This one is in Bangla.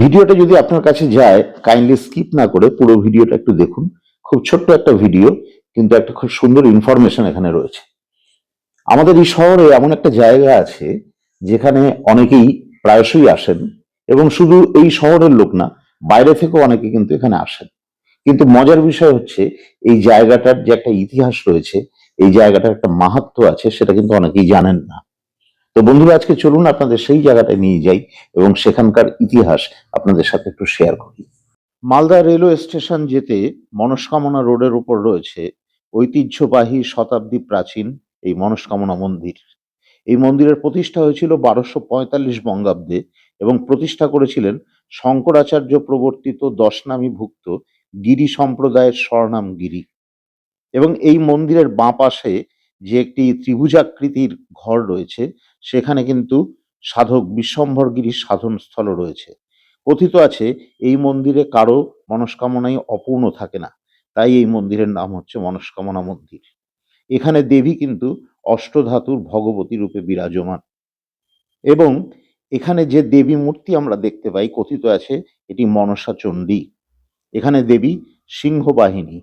ভিডিওটা যদি আপনার কাছে যায়, কাইন্ডলি স্কিপ না করে পুরো ভিডিওটা একটু দেখুন। খুব ছোট্ট একটা ভিডিও, কিন্তু একটা খুব সুন্দর ইনফরমেশন এখানে রয়েছে। আমাদের এই শহরে এমন একটা জায়গা আছে যেখানে অনেকেই প্রায়শই আসেন, এবং শুধু এই শহরের লোক না, বাইরে থেকেও অনেকে কিন্তু এখানে আসেন। কিন্তু মজার বিষয় হচ্ছে, এই জায়গাটার যে একটা ইতিহাস রয়েছে, এই জায়গাটার একটা মাহাত্ম্য আছে, সেটা কিন্তু অনেকেই জানেন না। তো বন্ধুরা, আজকে চলুন আপনাদের সেই জায়গাটায় নিয়ে যাই এবং সেখানকার ইতিহাস আপনাদের সাথে একটু শেয়ার করি। মালদা রেলওয়ে স্টেশন যেতে মনস্কামনা রোডের উপর রয়েছে ঐতিহ্যবাহী শতাব্দী প্রাচীন এই মনস্কামনা মন্দির। এই মন্দিরের প্রতিষ্ঠা হয়েছিল 1245 বঙ্গাব্দে এবং প্রতিষ্ঠা করেছিলেন শঙ্করাচার্য প্রবর্তিত দশনামীভুক্ত গিরি সম্প্রদায়ের স্বর্ণাম গিরি। এবং এই মন্দিরের বাঁ পাশে যে একটি ত্রিভুজাকৃতির ঘর রয়েছে, সেখানে কিন্তু সাধক বিশ্বম্ভরগিরির সাধনস্থল রয়েছে। কথিত আছে এই মন্দিরে কারো মনস্কামনাই অপূর্ণ থাকে না, তাই এই মন্দিরের নাম হচ্ছে মনস্কামনা মন্দির। এখানে দেবী কিন্তু অষ্টধাতুর ভগবতী রূপে বিরাজমান, এবং এখানে যে দেবী মূর্তি আমরা দেখতে পাই, কথিত আছে এটি মনসা চণ্ডী। এখানে দেবী সিংহবাহিনী